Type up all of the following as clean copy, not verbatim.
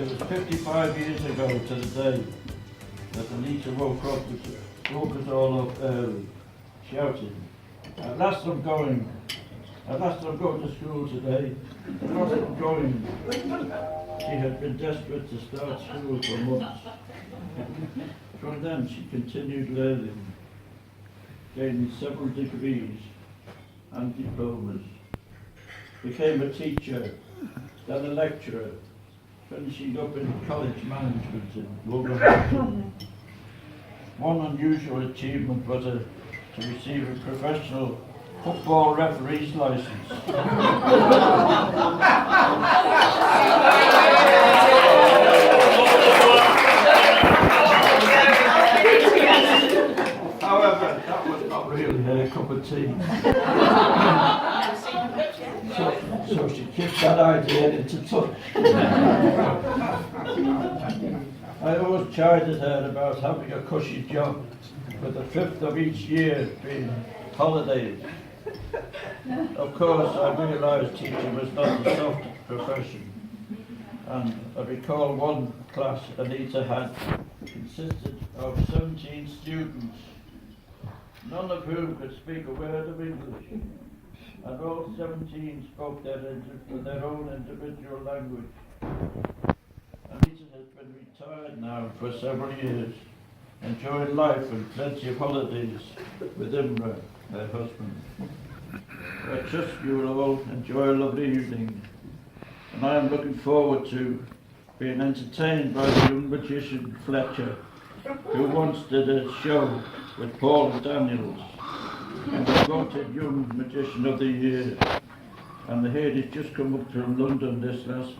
It was 55 years ago to the day that Anita woke us all up early, shouting, "At last I'm going. At last I'm going to school today. At last I'm going." She had been desperate to start school for months. From then she continued learning, gaining several degrees and diplomas, became a teacher, then a lecturer, finishing up in college management in Wolverhampton. One unusual achievement was to receive a professional football referee's license. However, that was not really her cup of tea. So she kicked that idea into touch. I always chided her about having a cushy job, with the 5th of each year being holidays. Of course, I realised teaching was not a soft profession, and I recall one class Anita had consisted of 17 students, none of whom could speak a word of English, and all 17 spoke their own individual language. Anita has been retired now for several years, enjoying life and plenty of holidays with Imra, her husband. I trust you will all enjoy a lovely evening, and I am looking forward to being entertained by the young magician Fletcher, who once did a show with Paul and Daniels, and was voted Young Magician of the Year. And I hear he's just come up from London this last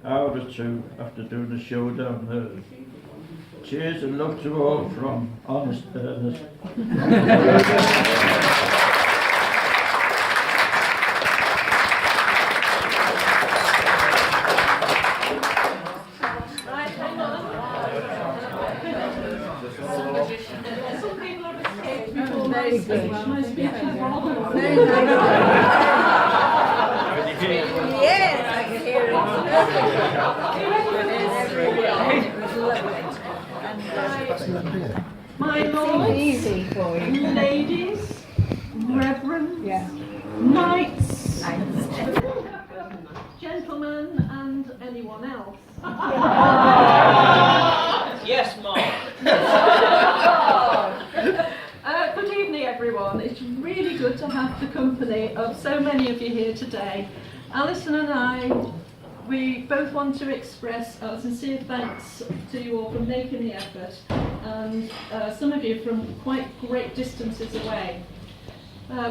hour or two after doing a show down there. Cheers and love to all from Honest Ernest. Very good. Yes, I can hear it. My lords, Easy for you. ladies, reverends, knights, gentlemen, and anyone else. Yes, Mom. Good evening, everyone. It's really good to have the company of so many of you here today. Alison and I, we both want to express our sincere thanks to you all for making the effort, and some of you from quite great distances away.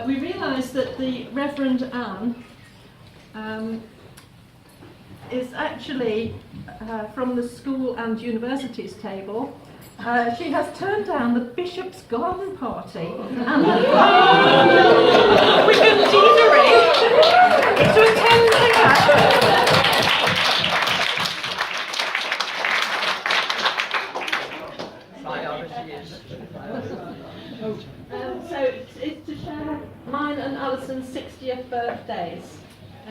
We realise that the Reverend Anne is actually from the school and universities table. She has turned down the Bishop's garden party and with a deanery to attend that. So it's to share mine and Alison's 60th birthdays. I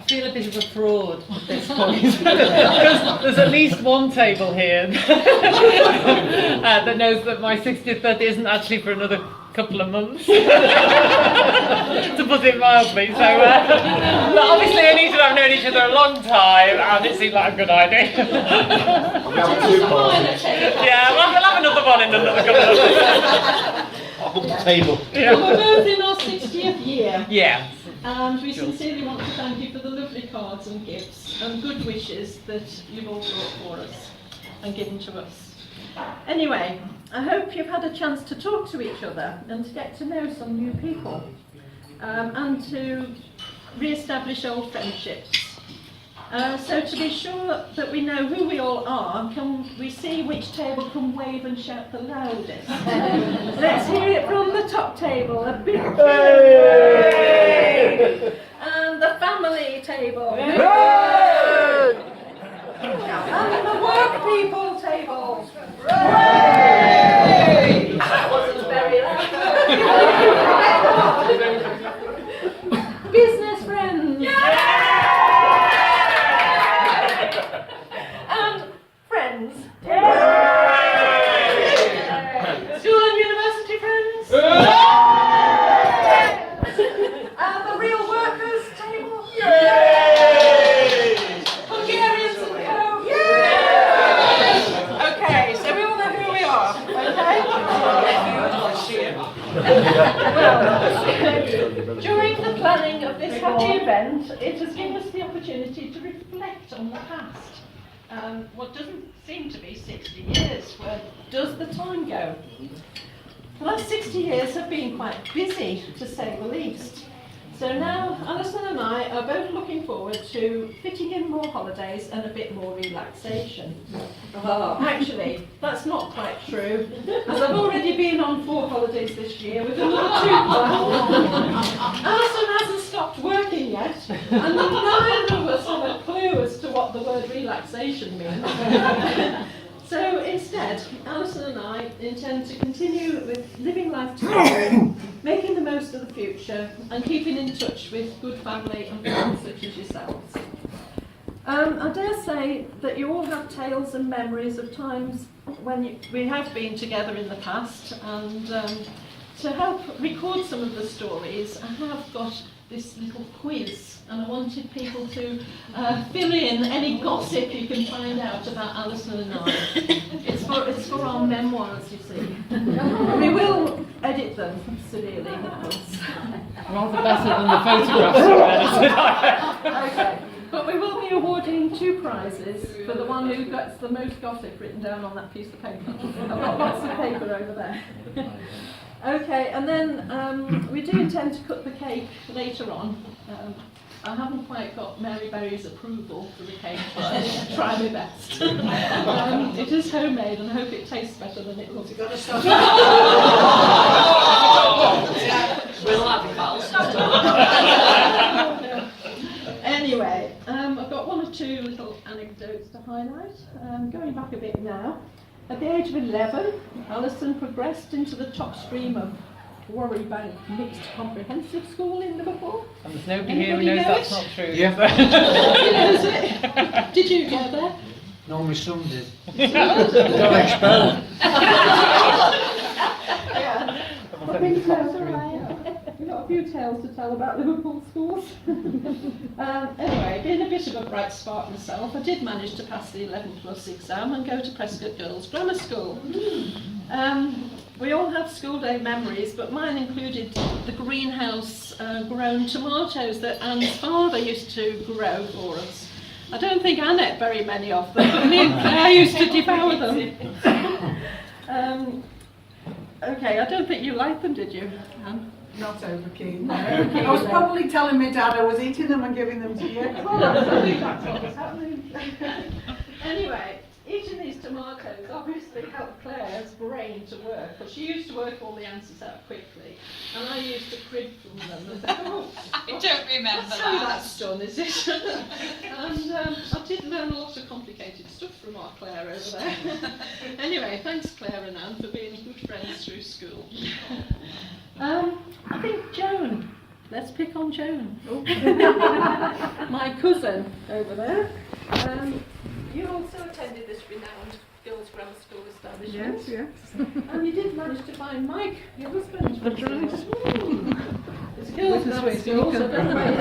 feel a bit of a fraud at this point because there's at least one table here that knows that my 60th birthday isn't actually for another couple of months, to put it mildly. So, but obviously Anita and I have known each other a long time, and it seemed like a good idea. Yeah, well, we'll have another one in another couple of months. I'll book the table. Yeah. We're both in our 60th year. Yeah. And we sincerely want to thank you for the lovely cards and gifts and good wishes that you've all brought for us and given to us. Anyway, I hope you've had a chance to talk to each other and to get to know some new people and to re-establish old friendships. So to be sure that we know who we all are, can we see which table can wave and shout the loudest? Let's hear it from the top table, a big hey! And the family table. Hey! And the work people table. Hey! That wasn't very loud. Business friends. Yeah! on the past. What doesn't seem to be 60 years. Where does the time go? The last 60 years have been quite busy, to say the least. So now Alison and I are both looking forward to fitting in more holidays and a bit more relaxation. Actually, that's not quite true, as I've already been on 4 holidays this year with another 2 planned. Alison hasn't stopped working yet, and neither of us have a clue as to what the word relaxation means. So instead, Alison and I intend to continue with living life together, making the most of the future, and keeping in touch with good family and friends such as yourselves. I dare say that you all have tales and memories of times when we have been together in the past, and to help record some of the stories, I have got this little quiz, and I wanted people to fill in any gossip you can find out about Alison and I. It's for our memoirs, you see. We will edit them severely, of course. Rather better than the photographs of Alison. Okay, but we will be awarding 2 prizes for the one who gets the most gossip written down on that piece of paper. I've got lots of paper over there. Okay, and then we do intend to cut the cake later on. I haven't quite got Mary Berry's approval for the cake, but I'll try my best. It is homemade, and I hope it tastes better than it looks. We'll have it, I'll Anyway, I've got 1 or 2 little anecdotes to highlight. Going back a bit now. At the age of 11, Alison progressed into the top stream of Warrybank Mixed Comprehensive School in Liverpool. And there's nobody here who knows that's not true. Yeah. Who knows it? Did you go there? No, my son did. Got expelled. Yeah. But things goes around. We've got a few tales to tell about Liverpool schools. Anyway, being a bit of a bright spark myself, I did manage to pass the 11+ exam and go to Prescott Girls Grammar School. We all have school day memories, but mine included the greenhouse grown tomatoes that Anne's father used to grow for us. I don't think Anne ate very many of them, but me and Claire used to devour them. Okay, I don't think you liked them, did you, Anne? Not over keen. No. I was probably telling my dad I was eating them and giving them to you. I think that's what was happening. Anyway, eating these tomatoes obviously helped Claire's brain to work, but she used to work all the answers out quickly, and I used to crib from them and think, oh, I don't remember so that. that's done, is it? And I did learn a lot of complicated stuff from our Claire over there. Anyway, thanks Claire and Anne for being good friends through school. I think Joan. Let's pick on Joan. Oh. My cousin over there. You also attended this renowned girls' grammar school establishment. Yes, yes. And you did manage to find Mike, your husband. That's right. It's girls' With the grammar sweet school, so deacon. don't worry.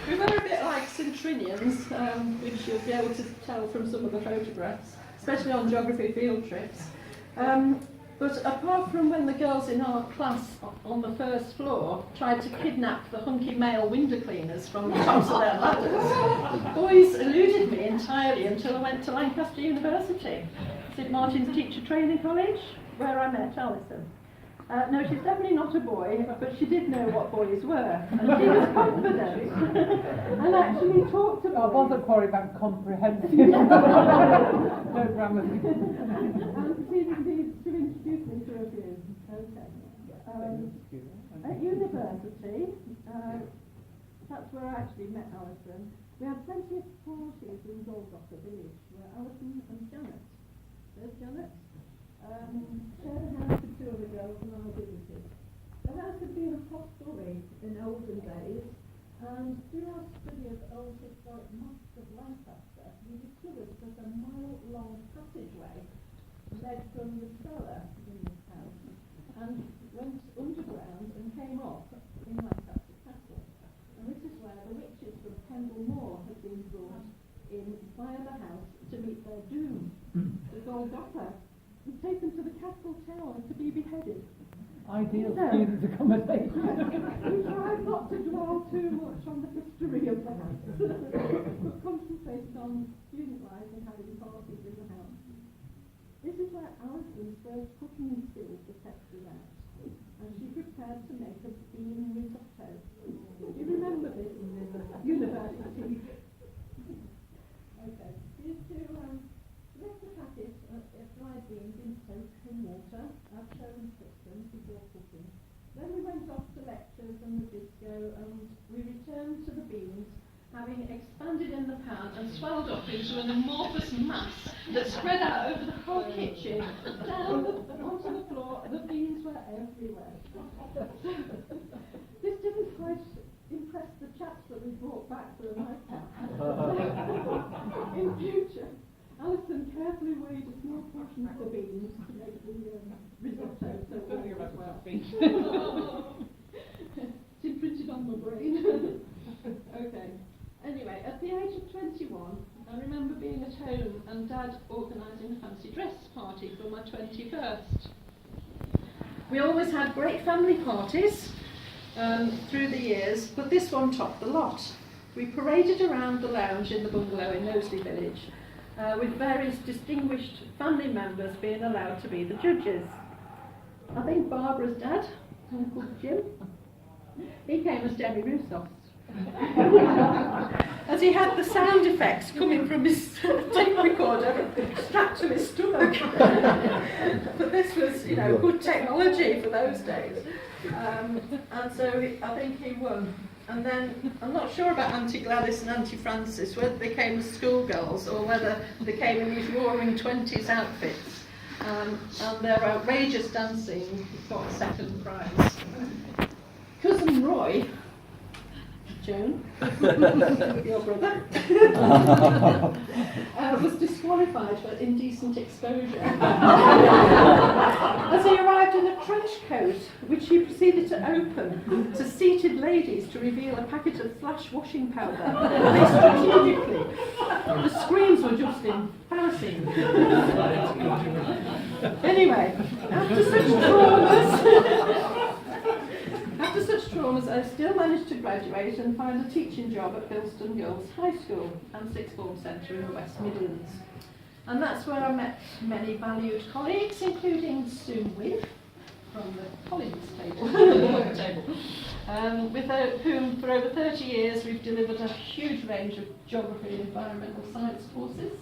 We were a bit like Centrinians, which you'll be able to tell from some of the photographs, especially on geography field trips. But apart from when the girls in our class on the first floor tried to kidnap the hunky male window cleaners from the tops of their ladders, boys eluded me entirely until I went to Lancaster University, St Martin's Teacher Training College, where I met Alison. No, she's definitely not a boy, but she did know what boys were, and she was confident, and actually talked about. I wasn't Warrybank comprehensive. No grammar. And proceeded to introduce me to a few. Okay. At university, that's where I actually met Alison. We had plenty of parties in Golgotha Village, where Alison and Janet. There's Janet. Shared a house with 2 of the girls and I visited. The house had been a hostelry in olden days, and through our study of old historic maps of Lancaster, we discovered that a mile-long passageway led from the cellar in this house and went underground and came up in Lancaster Castle. And this is where the witches from Pendle Moor had been brought in via the house to meet their doom. The Golgotha was taken to the castle tower to be beheaded. Ideal student accommodation. We tried not to dwell too much on the history of the house. on student life and having parties in the house. This is where Alison's first cooking skills were tested out, and she prepared to make a bean risotto. Do you remember this? University. Okay, here's to mix the packet of dried beans in soak and water, as shown in instructions before cooking. Then we went off to lectures and the disco, and we returned to the beans, having expanded in the pan and swelled up into an amorphous mass that spread out over the whole kitchen, down onto the floor. The beans were everywhere. This didn't quite impress the chaps that we brought back for a night out. In future, Alison carefully weighed a small portion of the beans to make the risotto so well as well. It's imprinted on my brain. Okay. Anyway, at the age of 21, I remember being at home and Dad organising a fancy dress party for my 21st. We always had great family parties through the years, but this one topped the lot. We paraded around the lounge in the bungalow in Knowsley Village, with various distinguished family members being allowed to be the judges. I think Barbara's dad, Uncle Jim, he came as Jerry Roussos. As he had the sound effects coming from his tape recorder strapped to his stomach. But this was, you know, good technology for those days. And so I think he won. And then, I'm not sure about Auntie Gladys and Auntie Frances, whether they came as schoolgirls or whether they came in these roaring 20s outfits. And their outrageous dancing got second prize. Cousin Roy, Joan, your brother, was disqualified for indecent exposure as he arrived in a trench coat which he proceeded to open to seated ladies to reveal a packet of flash washing powder placed strategically. The screams were just embarrassing. Anyway, after such traumas, I still managed to graduate and find a teaching job at Bilston Girls High School and Sixth Form Centre in the West Midlands. And that's where I met many valued colleagues, including Sue Wynne from the Collins table, work table, with whom for over 30 years we've delivered a huge range of geography and environmental science courses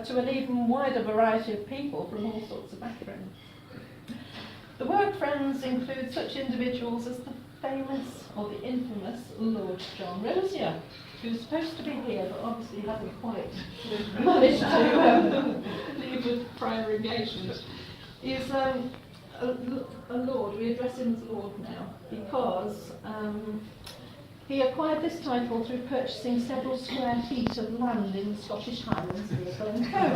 to an even wider variety of people from all sorts of backgrounds. The work friends include such individuals as the famous, or the infamous, Lord John Rosier, who's supposed to be here but obviously hasn't quite managed to leave with prior engagement. He's a lord. We address him as Lord now because he acquired this title through purchasing several square feet of land in the Scottish Highlands near Glencoe.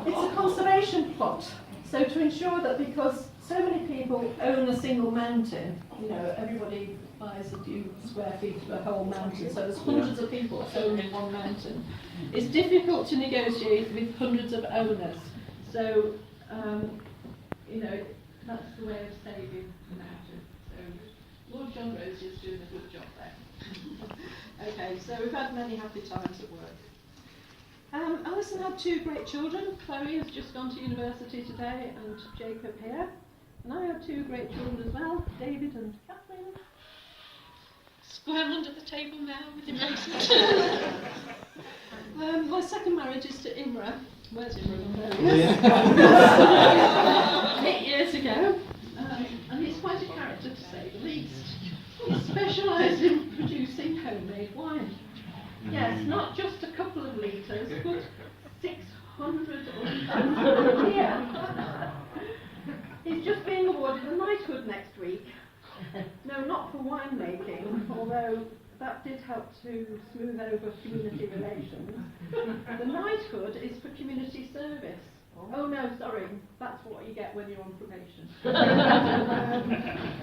It's a conservation plot. So to ensure that, because so many people own a single mountain, you know, everybody buys a few square feet of a whole mountain, so there's hundreds of people owning one mountain. It's difficult to negotiate with hundreds of owners. So, you know, that's the way of saving the mountain. So Lord John Rose is doing a good job there. Okay, so we've had many happy times at work. Alison had two great children. Chloe has just gone to university today, and Jacob here. And I have two great children as well, David and Catherine. Square under the table now with embraces. My second marriage is to Imra. Where's Imra? There he is. 8 years ago. And he's quite a character, to say the least. He specialised in producing homemade wine. Yes, not just a couple of litres, but 600 a year. He's just being awarded a knighthood next week. No, not for winemaking, although that did help to smooth over community relations. The knighthood is for community service. Oh no, sorry, that's what you get when you're on probation.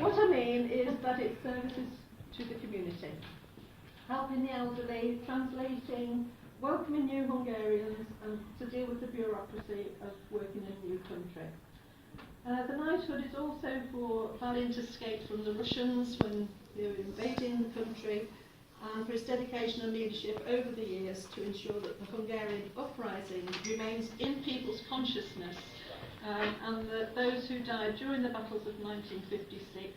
What I mean is that it services to the community. Helping the elderly, translating, welcoming new Hungarians, and to deal with the bureaucracy of working in a new country. The knighthood is also for valiant escape from the Russians when they were invading the country, and for his dedication and leadership over the years to ensure that the Hungarian uprising remains in people's consciousness, and that those who died during the battles of 1956,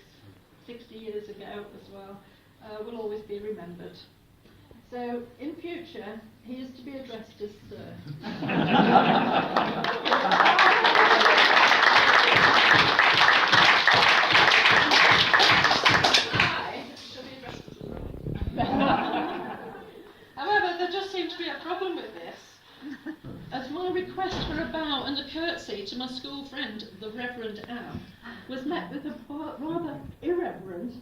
60 years ago as well, will always be remembered. So, in future, he is to be addressed as Sir. However, there does seem to be a problem with this, as my request for a bow and a curtsy to my school friend, the Reverend Anne, was met with a rather irreverent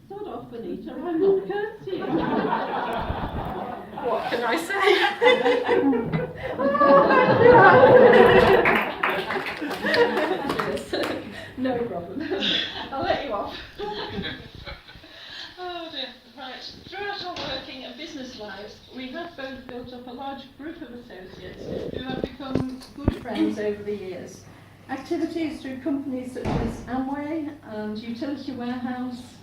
"Sod off, Anita, I'm not curtsying." What can I say? Yes, no problem. I'll let you off. Oh dear. Right. Throughout our working and business lives, we have both built up a large group of associates who have become good friends over the years. Activities through companies such as Amway and Utility Warehouse,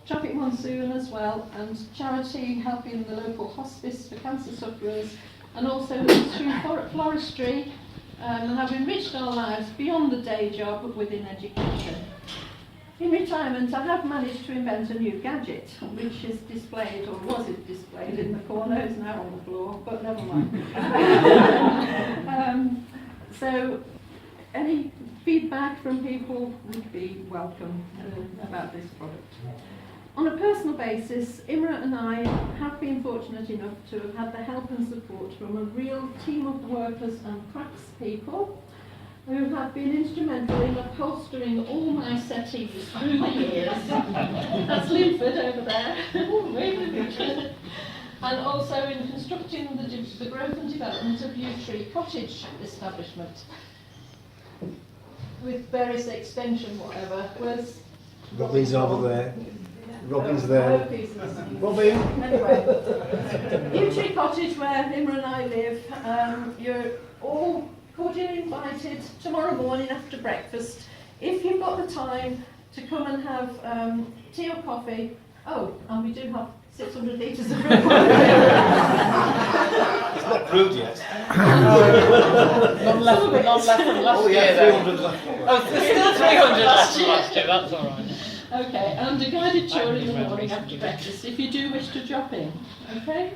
Traffic Monsoon as well, and charity helping the local hospice for cancer sufferers, and also through floristry, and have enriched our lives beyond the day job within education. In retirement, I have managed to invent a new gadget, which is displayed, or was it displayed in the corner, it's now on the floor, but never mind. So, any feedback from people would be welcome about this product. On a personal basis, Imra and I have been fortunate enough to have had the help and support from a real team of workers and craftspeople who have been instrumental in upholstering all my settees through the years. That's Linford over there. And also in constructing the growth and development of Yew Tree Cottage establishment with various extension whatever was... Robin's over there. Robin's there. Robin! Anyway, Yew Tree Cottage where Imra and I live, you're all cordially invited tomorrow morning after breakfast, if you've got the time, to come and have tea or coffee. Oh, and we do have 600 litres of red wine. It's not brewed yet. None left from last year though. 300 left. Oh, there's still 300 left from last year, that's alright. Okay, and a guided tour in the morning after breakfast if you do wish to drop in. Okay?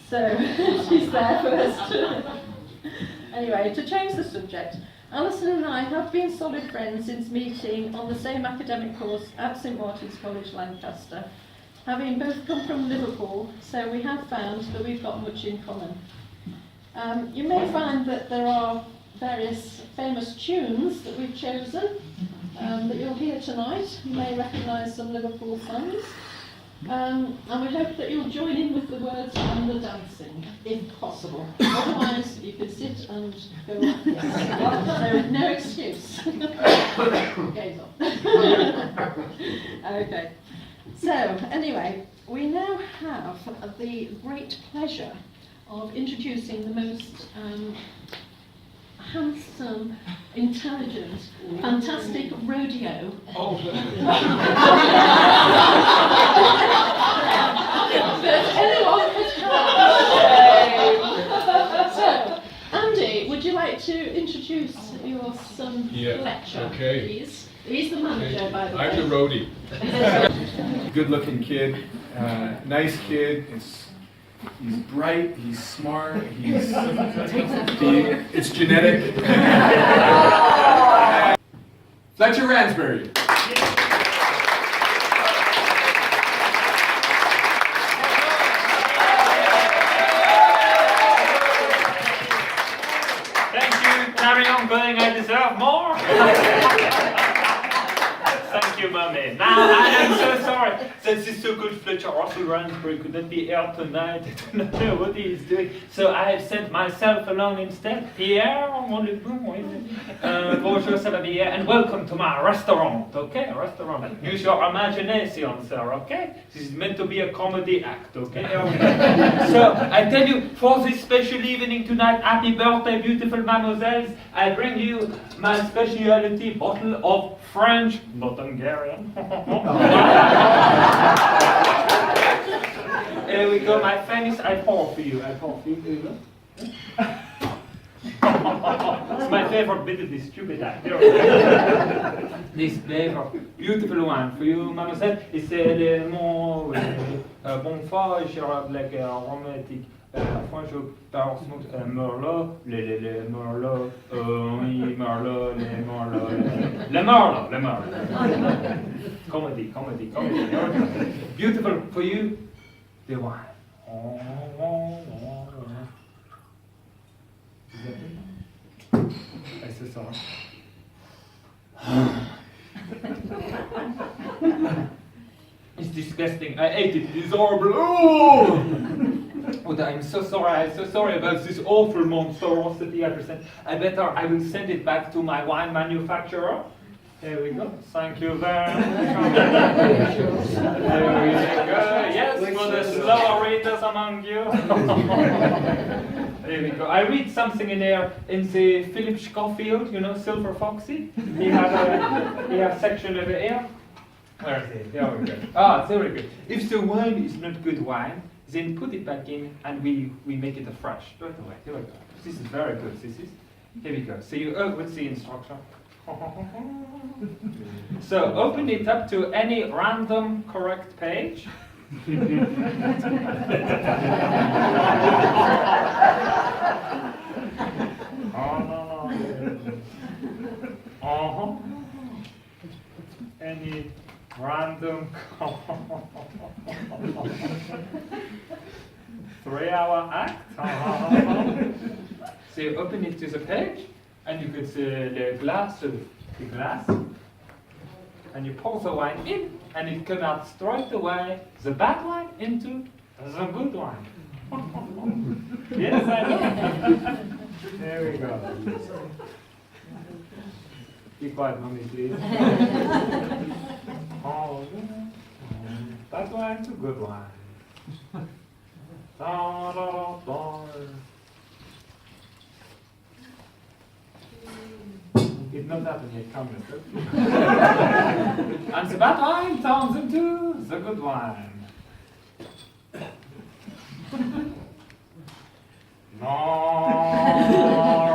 So, she's there first. Anyway, to change the subject, Alison and I have been solid friends since meeting on the same academic course at St Martin's College, Lancaster, having both come from Liverpool, so we have found that we've got much in common. You may find that there are various famous tunes that we've chosen that you'll hear tonight. You may recognise some Liverpool songs. And we hope that you'll join in with the words and the dancing, if possible. Otherwise, you can sit and go like this. No excuse. Gaze on. Okay. So, anyway, we now have the great pleasure of introducing the most handsome, intelligent, fantastic rodeo. That anyone could have. So, Andy, would you like to introduce your son Fletcher, please? He's the manager, by the way. I'm the roadie. Good-looking kid, nice kid. He's bright, he's smart, it's genetic. Fletcher Ransbury. Thank you. Carry on going. I deserve more. Thank you, Mummy. Now, I am so sorry that this so-called Fletcher Russell Ransbury couldn't be here tonight. I do not know what he is doing. So I have sent myself along instead. Pierre, bonjour, ça va bien, and welcome to my restaurant, okay? A restaurant. Use your imagination, sir, okay? This is meant to be a comedy act, okay? So, I tell you, for this special evening tonight, happy birthday, beautiful mademoiselles, I bring you my specialty bottle of French, not Hungarian. There we go, my famous, I pour for you, I pour for you, here you go. It's my favorite bit of this stupid act. This favorite, beautiful one for you, mademoiselle. Et c'est le mot bon fort, je like romantique. Enfin, je parle Merlot, le Merlot, oui, Merlot, le Merlot. Comedy. Beautiful for you, the wine. I'm so sorry. It's disgusting. I ate it. It is horrible. Oh! Oh, I'm so sorry about this awful monstrosity I present. I will send it back to my wine manufacturer. There we go. Thank you very much. There we go. Yes, for the slower readers among you. There we go. I read something in there in the Philip Schofield, you know, Silver Foxy. He has section over here. Where is it? There we go. Ah, there we go. If the wine is not good wine, then put it back in and we make it afresh. Right away. Here we go. This is very good. Here we go. So you what's the instruction? So open it up to any random correct page. Any random 3-hour act. So you open it to the page, and you get the glass, and you pour the wine in, and it comes out straight away, the bad wine into the good wine. Yes, I know. There we go. Be quiet, mommy, please. Oh, bad wine to good wine. Da, da, da, da. It not happen yet, come with it. And the bad wine turns into the good wine. No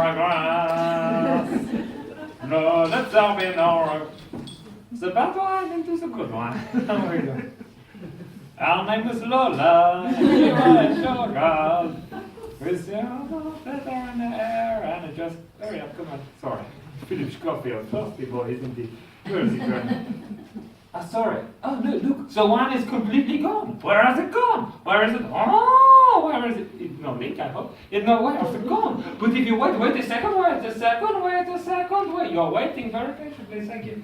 regrets. No, let there be no regrets. The bad wine into the good wine. There we go. Our name is Lola. You are a sugar. With your feather in the air and it just hurry up, come on. Sorry. Philip Schofield, thirsty boy, isn't he? Where is he going? Sorry. Oh, look, the wine is completely gone. Where has it gone? Where is it? Oh, where is it? It's no leak, I hope. It's no, where has it gone? But if you wait a second, you're waiting very patiently, thank you.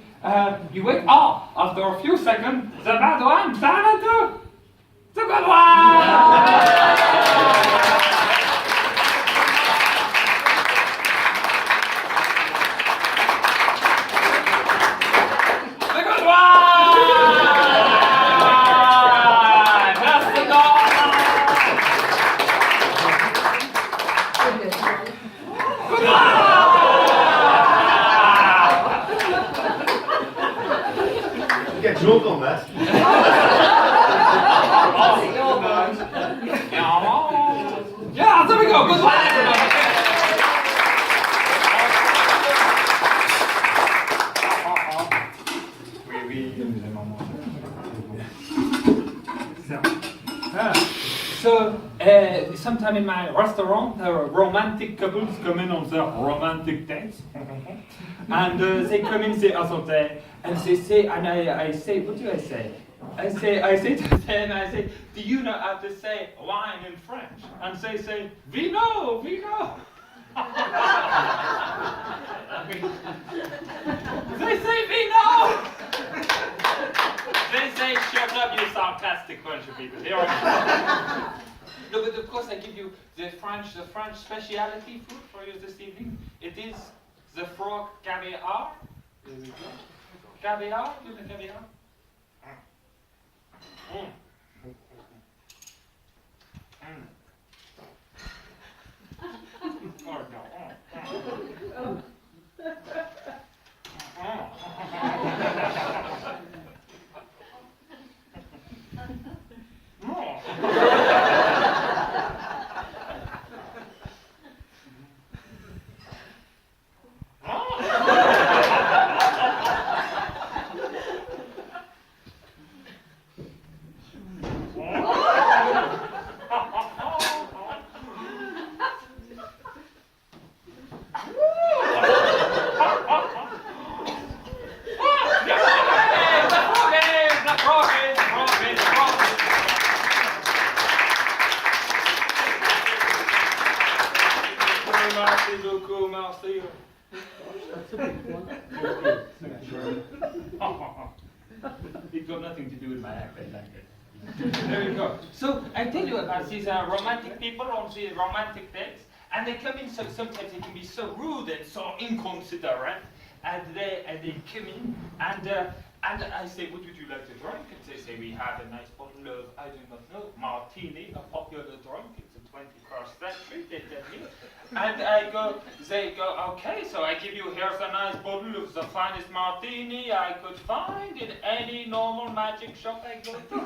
You wait, after a few seconds, the bad wine turned into the good wine! Get drunk on that. Yeah, there we go. Good one. So, sometime in my restaurant, romantic couples come in on their romantic dates. And they come in, they assorte, and they say, and I say, what do I say? I say to them, do you know how to say wine in French? And they say, vino. They say vino. They say, shut up, you sarcastic bunch of people. They are. No, but of course I give you the French specialty food for you this evening. It is the frog caviar. There we go. Caviar, do the caviar. Mm. Mm. Oh, no. It's got nothing to do with my act, I like it. There you go. So I tell you about these romantic people on the romantic dates, and they come in, so sometimes they can be so rude and so inconsiderate, and they come in, and I say, what would you like to drink? And they say, we have a nice bottle of, I do not know, martini, a popular drink. It's the 21st century, they tell me. And they go, okay, so I give you, here's a nice bottle of the finest martini I could find in any normal magic shop I go to.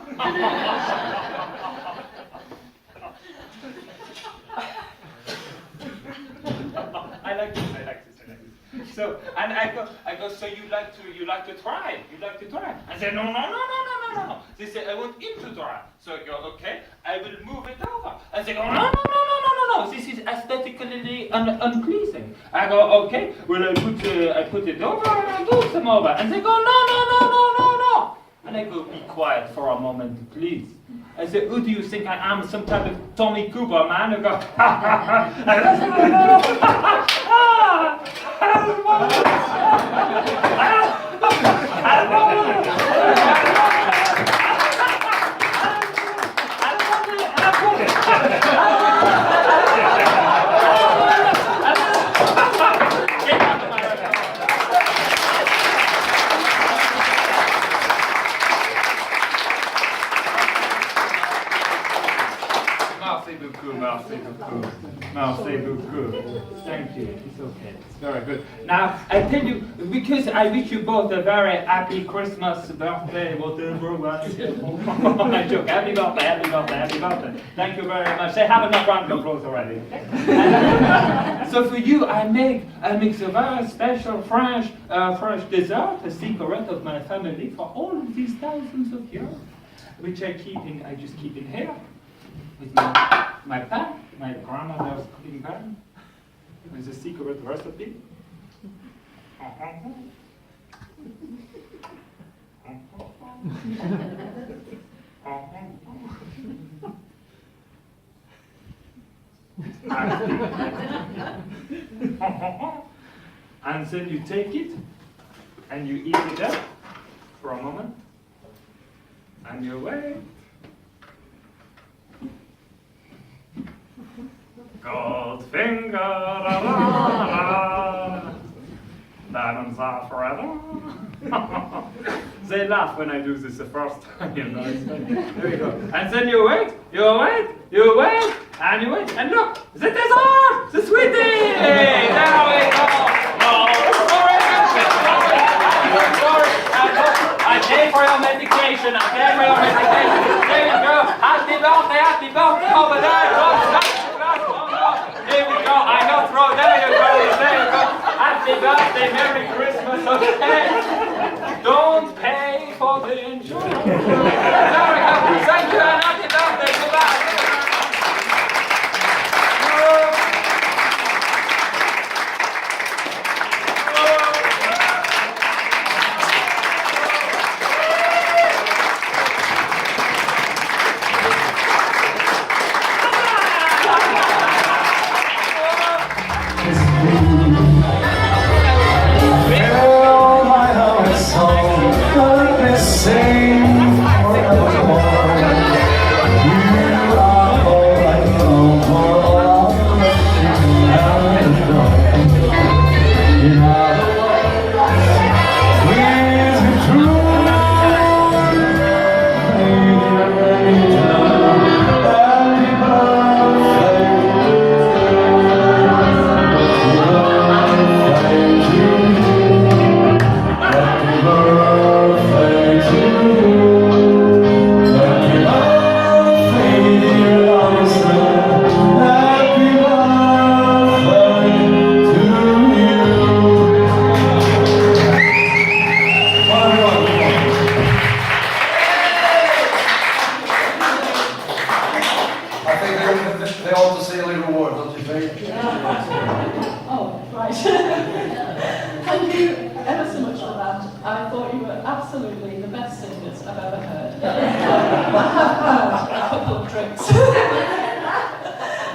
I like this. So, and I go, so you like to try? I say, no. They say, I want him to try. So I go, okay, I will move it over. And they go, no. This is aesthetically unpleasing. I go, okay, well I put it over and I move them over. And they go, no. And I go, be quiet for a moment, please. I said, who do you think I am? Some type of Tommy Cooper man who goes, ha. And I said, Merci beaucoup. Thank you. It's okay. It's very good. Now, I tell you, because I wish you both a very happy Christmas, birthday, whatever. I joke. Happy birthday. Thank you very much. They have enough round of applause already. So for you, I make a very special French dessert, a secret of my family for all of these thousands of years, which I just keep in here with my pan, my grandmother's cooking pan, with a secret recipe. And then you take it and you eat it up for a moment and you wait. Goldfinger, diamonds are forever. They laugh when I do this the first time, you know. There you go. And then you wait, and look, the dessert, the sweetie! There we go! Sorry. I pay for your medication, There you go. Happy birthday over there. Here we go. I know, throw. There you go. Happy birthday, Merry Christmas. Okay. Don't pay for the insurance. There we go. Thank you and happy birthday. Goodbye.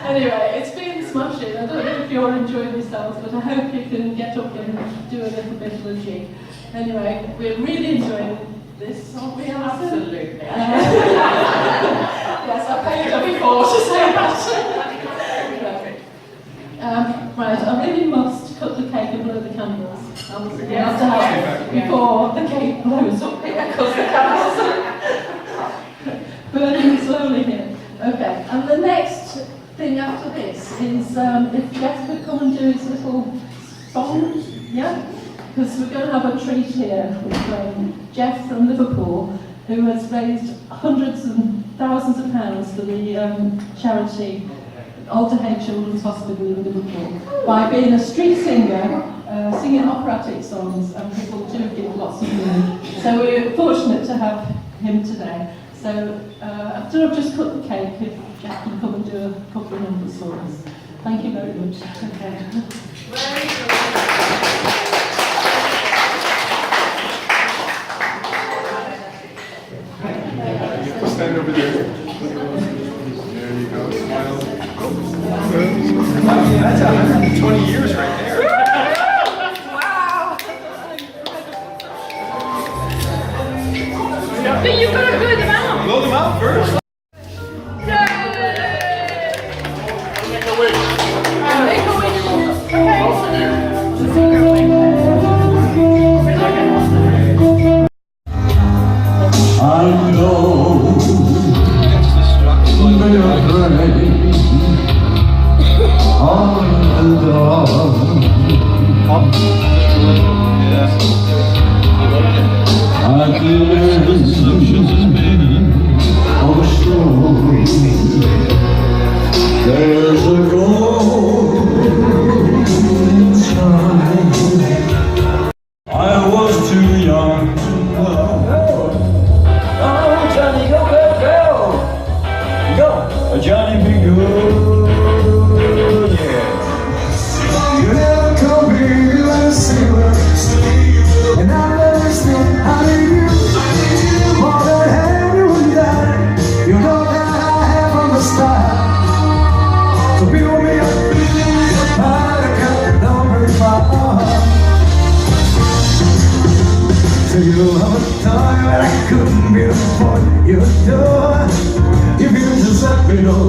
Anyway, it's been smashing. I don't know if you're enjoying yourselves. yourselves, but I hope you can get up and do a little bit of a jig. Anyway, we're really enjoying this, aren't we, Alison? Absolutely. Yes, I paid her before to say that. Right, I really must cut the cake and blow the candles. We have to have it before the cake blows up here, because the candles are burning slowly here. Okay, and the next thing after this is if Jeff could come and do his little song, yeah? Because we're going to have a treat here with Jeff from Liverpool, who has raised hundreds and thousands of pounds for the charity Alder Head Children's Hospital in Liverpool by being a street singer, singing operatic songs, and people do give lots of money. So we're fortunate to have him today. So after I've just cut the cake, if Jack can come and do a couple of numbers for us. Thank you very much. Okay. You have to stand over there. There you go, smile. That's 120 years right there. But you've got to blow them out. Blow them out first. I know they are praying on the dawn. I didn't of a story. There's a golden time. I was too young to know. Oh, Johnny, go, go, go! Go! Johnny, be good, yeah. You never come here like a sailor, and I understand how you more than anyone died. You know that I have from the start. So build me up, I got number 5. So you'll have a time when I couldn't be before your door. If you just let me know.